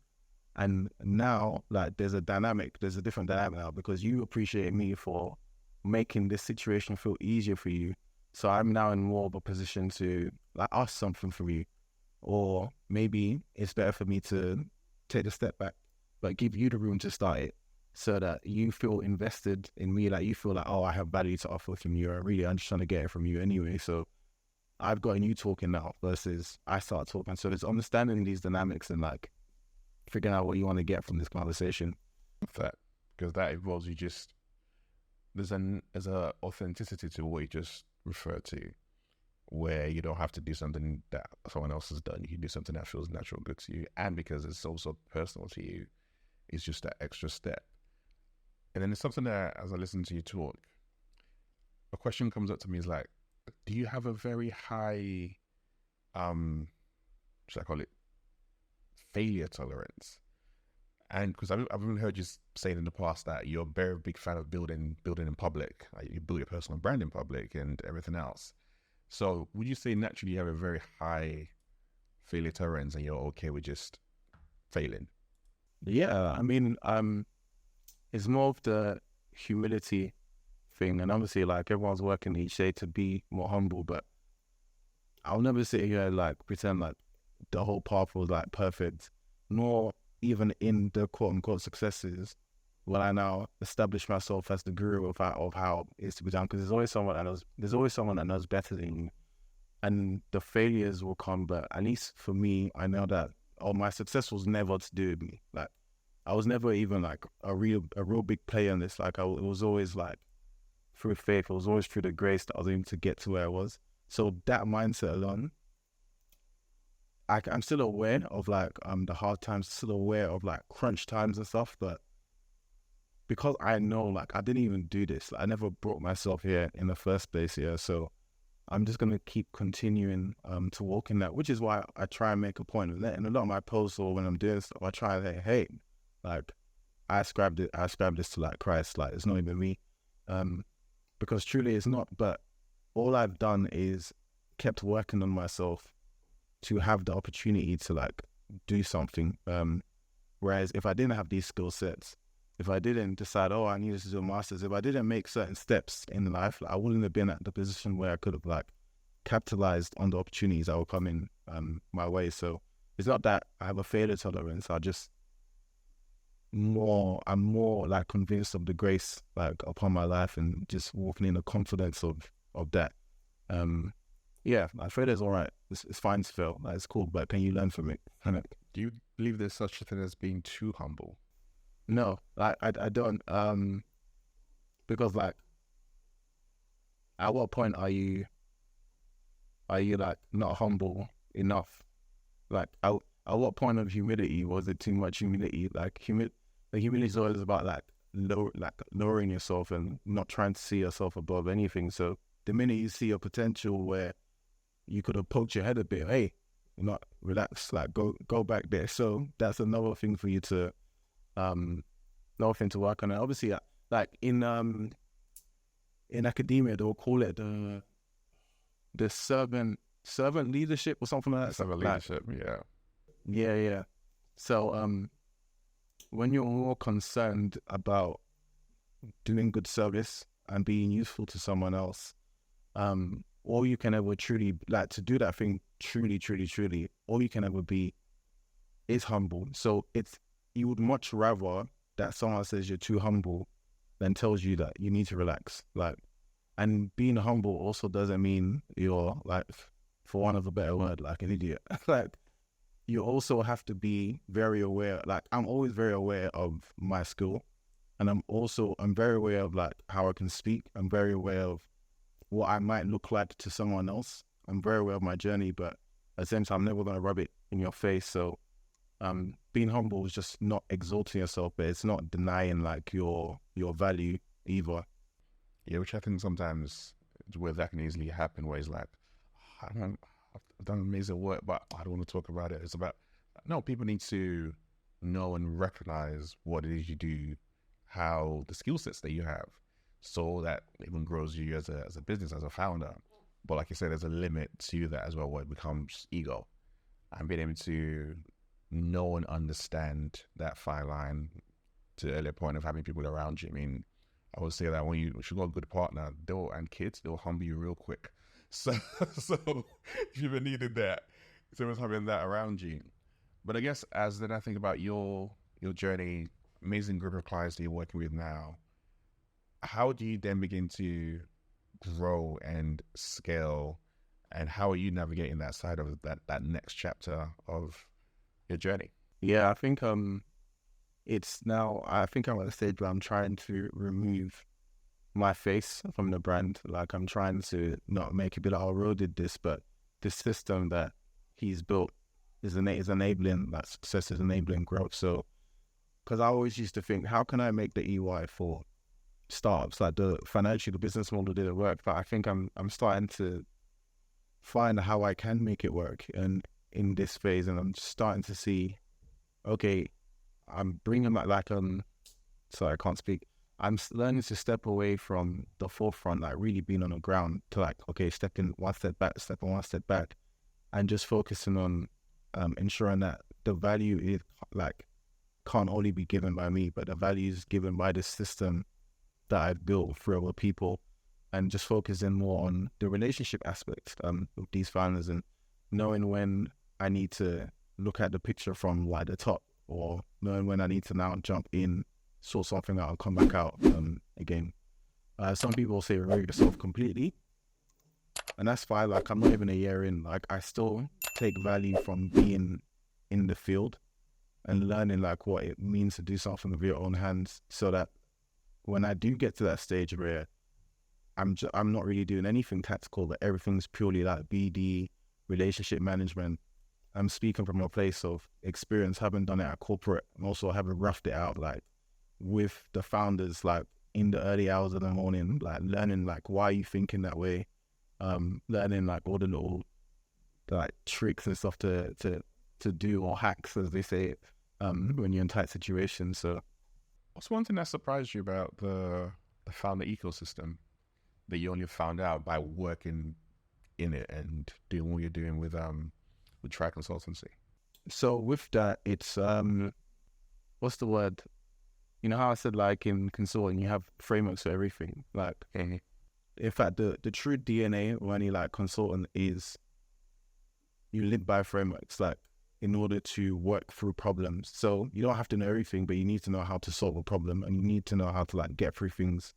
And now, like, there's a different dynamic now, because you appreciate me for making this situation feel easier for you. So I'm now in more of a position to like ask something from you, or maybe it's better for me to take a step back, but give you the room to start it, so that you feel invested in me. Like you feel like, oh, I have value to offer from you. I'm just trying to get it from you anyway. So I've gotten you talking now versus I start talking. So it's understanding these dynamics and like figuring out what you want to get from this conversation. That, because that involves you just, there's a authenticity to what you just referred to, where you don't have to do something that someone else has done. You can do something that feels natural, good to you, and because it's also personal to you, it's just that extra step. And then it's something that, as I listen to you talk, a question comes up to me is like, do you have a very high, should I call it, failure tolerance? And because I've even heard you saying in the past that you're a very big fan of building in public. Like you build your personal brand in public and everything else. So would you say naturally you have a very high failure tolerance and you're okay with just failing? Yeah, I mean, it's more of the humility thing, and obviously, like everyone's working each day to be more humble. But I'll never sit here like pretend like the whole path was like perfect, nor even in the quote unquote successes will I now establish myself as the guru of how it's to be done. Because there's always someone that knows better than you, and the failures will come. But at least for me, I know that my success was never to do with me. Like I was never even like a real big player in this. Like it was always like through faith. It was always through the grace that I was able to get to where I was. So that mindset alone, I'm still aware of like the hard times, still aware of like crunch times and stuff, but because I know like I didn't even do this, like, I never brought myself here in the first place here, so I'm just gonna keep continuing to walk in that, which is why I try and make a point of that. And a lot of my posts or when I'm doing stuff, I try and say, hey, like I ascribe this to like Christ, like it's not even me, because truly it's not. But all I've done is kept working on myself to have the opportunity to like do something. Whereas if I didn't have these skill sets, if I didn't decide, oh, I needed to do a master's, if I didn't make certain steps in life, like, I wouldn't have been at the position where I could have like capitalized on the opportunities that were coming my way. So it's not that I have a failure tolerance. I'm more like convinced of the grace like upon my life and just walking in the confidence of that. Yeah, I feel it's all right. It's fine to fail. Like, it's cool, but can you learn from it? Do you believe there's such a thing as being too humble? No, I don't. Because like, at what point are you like not humble enough? Like, at what point of humility was it too much humility? Like, the humility is always about like lowering yourself and not trying to see yourself above anything. So the minute you see a potential where you could have poked your head a bit, hey, not relax, like go back there. So that's another thing for you to another thing to work on. And obviously, like in academia, they'll call it the servant leadership or something like that. Servant leadership, yeah. Yeah. So when you're more concerned about doing good service and being useful to someone else, all you can ever truly, like, to do that thing truly, all you can ever be is humble. So you would much rather that someone says you're too humble than tells you that you need to relax. Like, and being humble also doesn't mean you're like for want of a better word, like an idiot. Like, you also have to be very aware. Like, I'm always very aware of my skill, and I'm very aware of like how I can speak. I'm very aware of what I might look like to someone else. I'm very aware of my journey, but at the same time, I'm never gonna rub it in your face. So, being humble is just not exalting yourself, but it's not denying like your value either. Yeah, which I think sometimes where that can easily happen, where it's like, I've done amazing work, but I don't want to talk about it. It's about, no, people need to know and recognize what it is you do, how the skill sets that you have, so that even grows you as a business, as a founder. But like you said, there's a limit to that as well, where it becomes ego, and being able to know and understand that fine line, to the earlier point of having people around you. I mean, I would say that when you got a good partner, and kids, they'll humble you real quick. So if you've been needing that, someone's having that around you. But I guess as then I think about your journey, amazing group of clients that you're working with now, how do you then begin to grow and scale, and how are you navigating that side of that next chapter of your journey? Yeah, I think I think I'm at a stage where I'm trying to remove my face from the brand. Like, I'm trying to not make it be like, oh, Ro did this, but the system that he's built is enabling that success, is enabling growth. So, because I always used to think, how can I make the EY for startups? Like, the business model didn't work, but I think I'm starting to find how I can make it work, and in this phase, and I'm starting to see, okay, I'm bringing that sorry, I can't speak. I'm learning to step away from the forefront, like really being on the ground, to like, okay, stepping one step back, and just focusing on ensuring that the value is like can't only be given by me, but the value is given by the system that I've built for other people, and just focusing more on the relationship aspect with these founders, and knowing when I need to look at the picture from like the top, or knowing when I need to now jump in, sort something out, and come back out again. Some people say remove yourself completely, and that's fine. Like, I'm not even a year in. Like, I still take value from being in the field and learning like what it means to do something with your own hands, so that when I do get to that stage where I'm not really doing anything tactical, but everything's purely like BD, relationship management. I'm speaking from a place of experience, having done it at corporate, and also having roughed it out like with the founders, like in the early hours of the morning, like learning like why are you thinking that way, learning like all the little like tricks and stuff to do, or hacks as they say, when you're in tight situations. So What's one thing that surprised you about the founder ecosystem that you only found out by working in it and doing what you're doing with Try Consultancy? So with that, it's what's the word? You know how I said like in consulting you have frameworks for everything. Like, in fact, the true DNA of any like consultant is you live by frameworks. Like, in order to work through problems, so you don't have to know everything, but you need to know how to solve a problem, and you need to know how to like get through things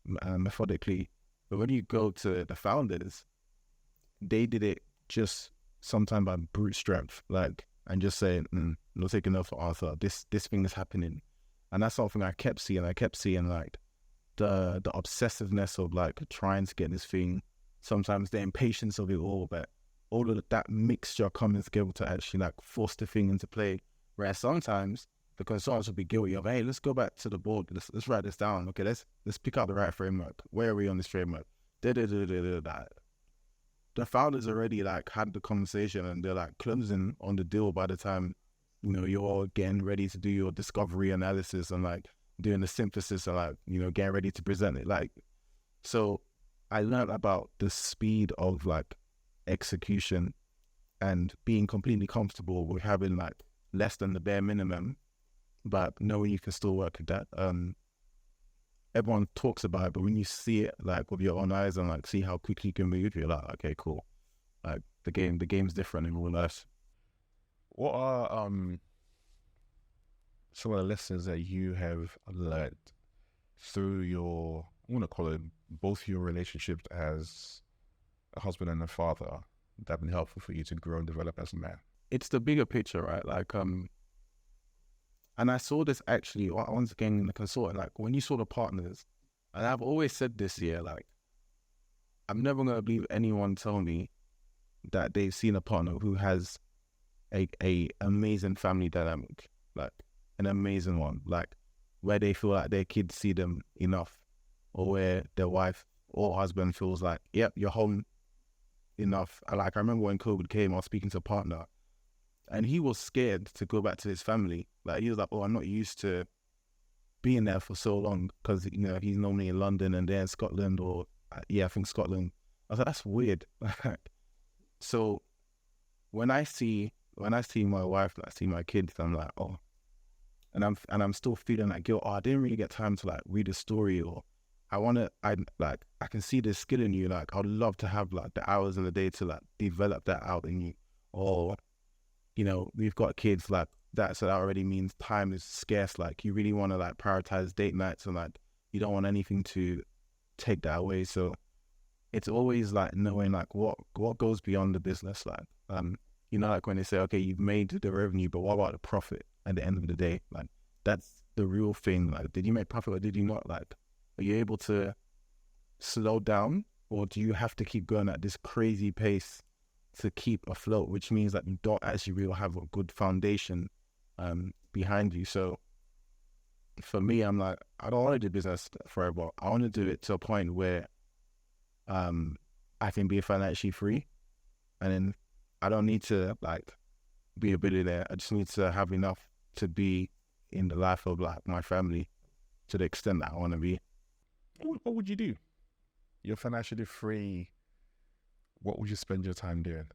methodically. But when you go to the founders, they did it just sometimes by brute strength, like, and just saying, not taking enough for answer. This thing is happening, and that's something I kept seeing. I kept seeing like the obsessiveness of like trying to get this thing. Sometimes the impatience of it all, but all of that mixture coming together to actually like force the thing into play. Whereas sometimes the consultants will be guilty of, hey, let's go back to the board. Let's write this down. Okay, let's pick out the right framework. Where are we on this framework? The founders already like had the conversation, and they're like closing on the deal by the time, you know, you're getting ready to do your discovery analysis and like doing the synthesis and like, you know, getting ready to present it. Like, so I learned about the speed of like execution and being completely comfortable with having like less than the bare minimum, but knowing you can still work with that. Everyone talks about it, but when you see it like with your own eyes and like see how quickly you can move, you're like, okay, cool. Like the game's different in real life. What are some of the lessons that you have learned through your, I want to call it both your relationships as a husband and a father, that have been helpful for you to grow and develop as a man? It's the bigger picture, right? Like, and I saw this actually once again in the consultant, like when you saw the partners, and I've always said this year, like, I'm never going to believe anyone tell me that they've seen a partner who has a amazing family dynamic, like an amazing one, like where they feel like their kids see them enough, or where their wife or husband feels like, yep, you're home enough. And like, I remember when COVID came, I was speaking to a partner and he was scared to go back to his family. Like, he was like, oh, I'm not used to being there for so long, because, you know, he's normally in London and they're in Scotland, or I think Scotland. I was like, that's weird. So when I see my wife, I see my kids, I'm like, oh, and I'm still feeling like guilt. Oh, I didn't really get time to like read a story, or I can see this skill in you. Like, I'd love to have like the hours in the day to like develop that out in you. Or, you know, we've got kids like that, so that already means time is scarce. Like, you really want to like prioritize date nights, and like you don't want anything to take that away. So it's always like knowing like what goes beyond the business. Like, you know, like when they say, okay, you've made the revenue, but what about the profit at the end of the day? Like, that's the real thing. Like, did you make profit or did you not? Like, are you able to slow down, or do you have to keep going at this crazy pace to keep afloat, which means that you don't actually really have a good foundation behind you? So for me, I'm like, I don't want to do business forever. I want to do it to a point where I can be financially free, and then I don't need to like be a billionaire. I just need to have enough to be in the life of like my family to the extent that I want to be. What would you do? You're financially free. What would you spend your time doing?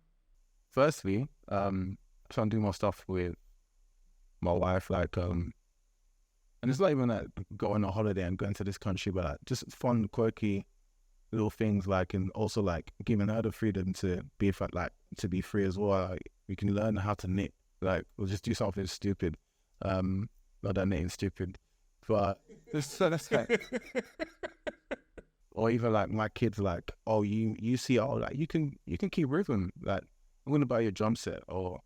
Firstly, trying to do more stuff with my wife, like, and it's not even like going on a holiday and going to this country, but like just fun, quirky little things, like, and also like giving her the freedom to be to be free as well. Like, we can learn how to knit. Like, we'll just do something stupid. Not that knitting stupid, but that's like, or even like my kids, like, oh, you see, oh, like you can keep rhythm. Like, I'm gonna buy you a drum set, or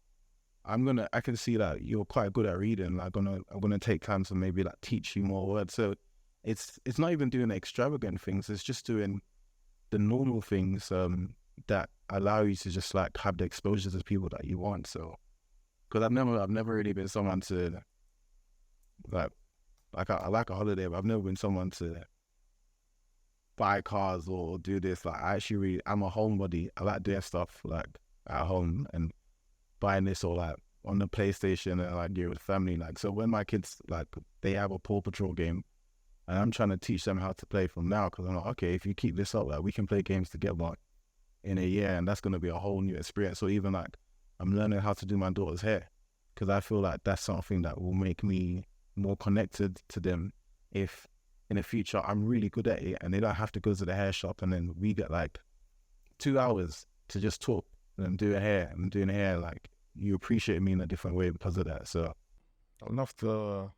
I can see that you're quite good at reading. Like, I'm gonna take time to maybe like teach you more words. So it's not even doing extravagant things. It's just doing the normal things that allow you to just like have the exposure to people that you want. So, because I've never really been someone to like I like a holiday, but I've never been someone to buy cars or do this. Like, I'm a homebody. I like doing stuff like at home and buying this, or like on the PlayStation, and like with family. Like, so when my kids, like, they have a Paw Patrol game, and I'm trying to teach them how to play from now, because I'm like, okay, if you keep this up, like, we can play games together in a year, and that's going to be a whole new experience. Or even like, I'm learning how to do my daughter's hair, because I feel like that's something that will make me more connected to them if in the future I'm really good at it, and they don't have to go to the hair shop, and then we get like 2 hours to just talk and do a hair, and doing hair, like, you appreciate me in a different way because of that. So I love the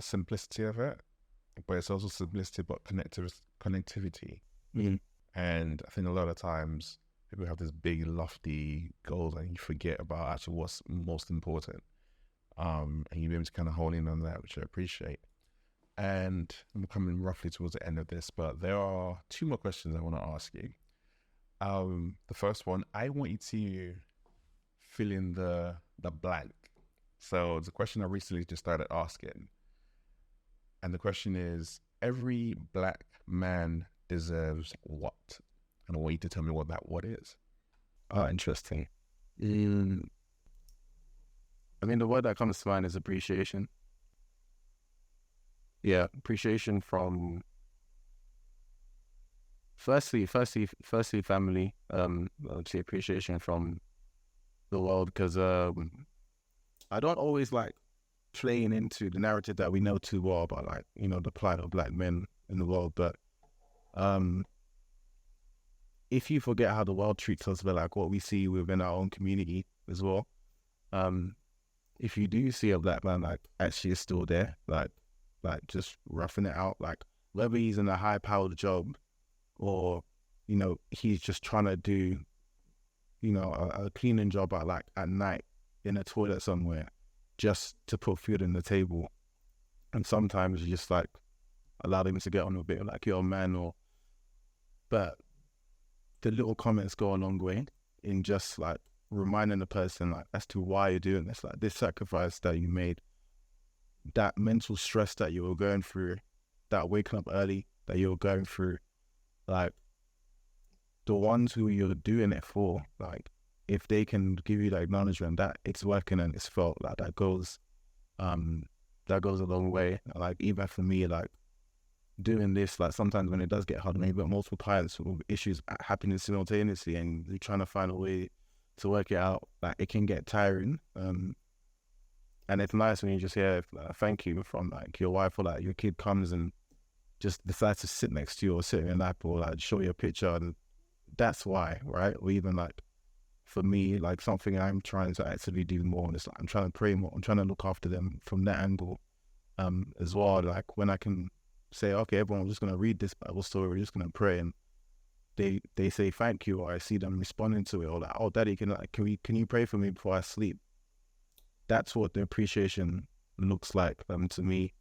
simplicity of it, but it's also simplicity but connectivity. Mm-hmm. And I think a lot of times people have this big lofty goals, and you forget about actually what's most important. And you'll be able to kind of hone in on that, which I appreciate. And I'm coming roughly towards the end of this, but there are 2 more questions I want to ask you. The first one, I want you to fill in the blank. So it's a question I recently just started asking. And the question is, every Black man deserves what? And I want you to tell me what that what is. Oh, interesting. I mean, the word that comes to mind is appreciation. Yeah, appreciation from firstly family. I'd say appreciation from the world, because I don't always like playing into the narrative that we know too well about, like, you know, the plight of Black men in the world. But if you forget how the world treats us, but like what we see within our own community as well, if you do see a Black man like actually is still there, like just roughing it out, like whether he's in a high-powered job, or, you know, he's just trying to do a cleaning job at night in a toilet somewhere just to put food on the table. And sometimes you just like allow them to get on a bit like, yo, man, but the little comments go a long way in just like reminding the person like as to why you're doing this, like this sacrifice that you made, that mental stress that you were going through, that waking up early that you were going through, like the ones who you're doing it for, like if they can give you the acknowledgement that it's working and it's felt, like that goes a long way. Like even for me, like doing this, like sometimes when it does get hard, maybe got multiple clients with issues happening simultaneously and you're trying to find a way to work it out, like it can get tiring. And it's nice when you just hear thank you from like your wife, or like your kid comes and just decides to sit next to you or sit in your lap or like show you a picture, and that's why, right? Or even like for me, like something I'm trying to actually do more, and it's like I'm trying to pray more, I'm trying to look after them from that angle as well. Like when I can say, okay, everyone, I'm just going to read this Bible story, we're just going to pray, and they say thank you, or I see them responding to it, or like, oh daddy, can you pray for me before I sleep? That's what the appreciation looks like to me.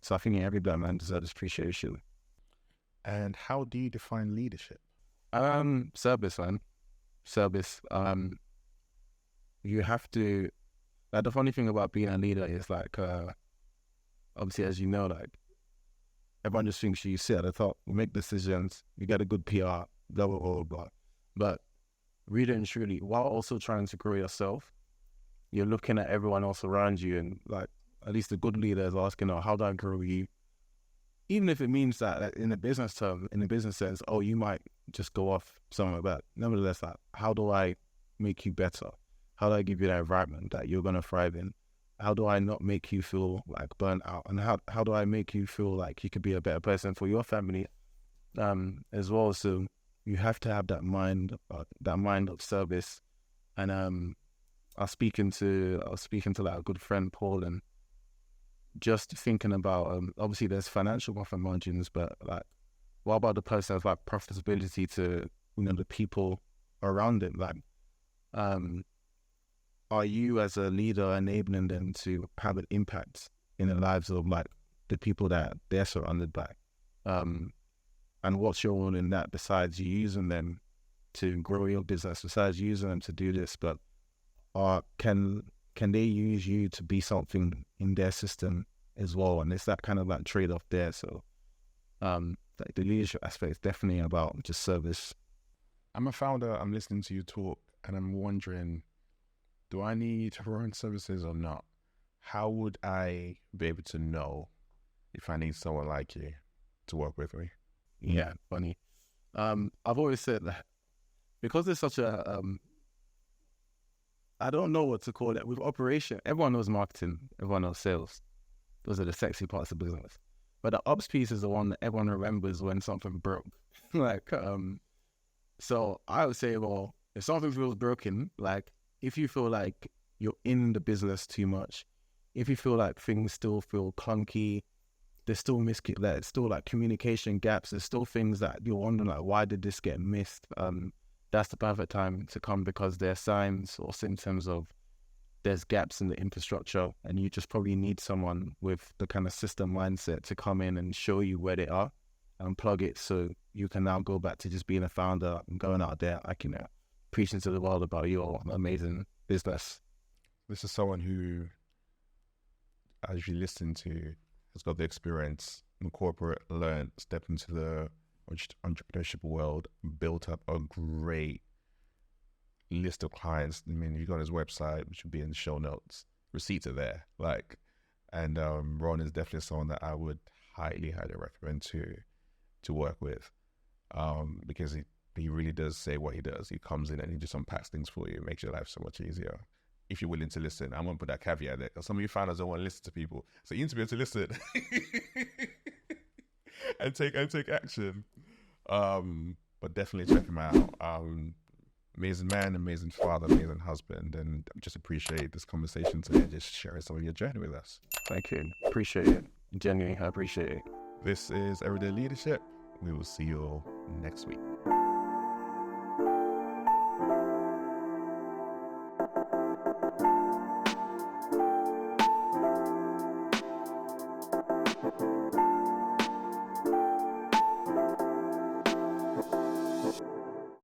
So I think every black man deserves appreciation. And how do you define leadership? Service, man. Service. You have to, like, the funny thing about being a leader is like, obviously, as you know, like everyone just thinks you sit at the top, you make decisions, you get a good PR, blah, blah, blah, blah. But really and truly, while also trying to grow yourself, you're looking at everyone else around you, and like, at least the good leader is asking, oh, how do I grow you? Even if it means that in a business term, in a business sense, oh, you might just go off somewhere, but nevertheless, like, how do I make you better? How do I give you that environment that you're going to thrive in? How do I not make you feel like burnt out? And how do I make you feel like you could be a better person for your family as well? So you have to have that mind of service. And I was speaking to like a good friend, Paul, and just thinking about, obviously there's financial profit margins, but like, what about the person has like profitability to, the people around it? Like, are you as a leader enabling them to have an impact in the lives of like the people that they're surrounded by? And what's your role in that besides you using them to grow your business, besides using them to do this, but can they use you to be something in their system as well? And it's that kind of like trade-off there. So like the leadership aspect is definitely about just service. I'm a founder, I'm listening to you talk, and I'm wondering, do I need Rohan services or not? How would I be able to know if I need someone like you to work with me? Yeah, funny. I've always said that because it's such a I don't know what to call it. With operation, everyone knows marketing, everyone knows sales. Those are the sexy parts of business. But the ops piece is the one that everyone remembers when something broke. Like, so I would say, well, if something feels broken, like if you feel like you're in the business too much, if you feel like things still feel clunky, there's still there's still like communication gaps, there's still things that you're wondering like, why did this get missed? That's the perfect time to come, because there are signs or symptoms of there's gaps in the infrastructure, and you just probably need someone with the kind of system mindset to come in and show you where they are and plug it, so you can now go back to just being a founder and going out there, like, preaching to the world about your amazing business. This is someone who, as you listen to, has got the experience in corporate, learned, stepped into the entrepreneurship world, built up a great list of clients. I mean, you got his website, which would be in the show notes. Receipts are there, and Ron is definitely someone that I would highly recommend to work with, because he really does say what he does. He comes in and he just unpacks things for you, makes your life so much easier if you're willing to listen. I won't put that caveat there, because some of you founders don't want to listen to people, so you need to be able to listen and take action. But definitely check him out. Amazing man, amazing father, amazing husband, and just appreciate this conversation today, just sharing some of your journey with us. Thank you. Appreciate it. Genuinely, I appreciate it. This is Everyday Leadership. We will see you all next week.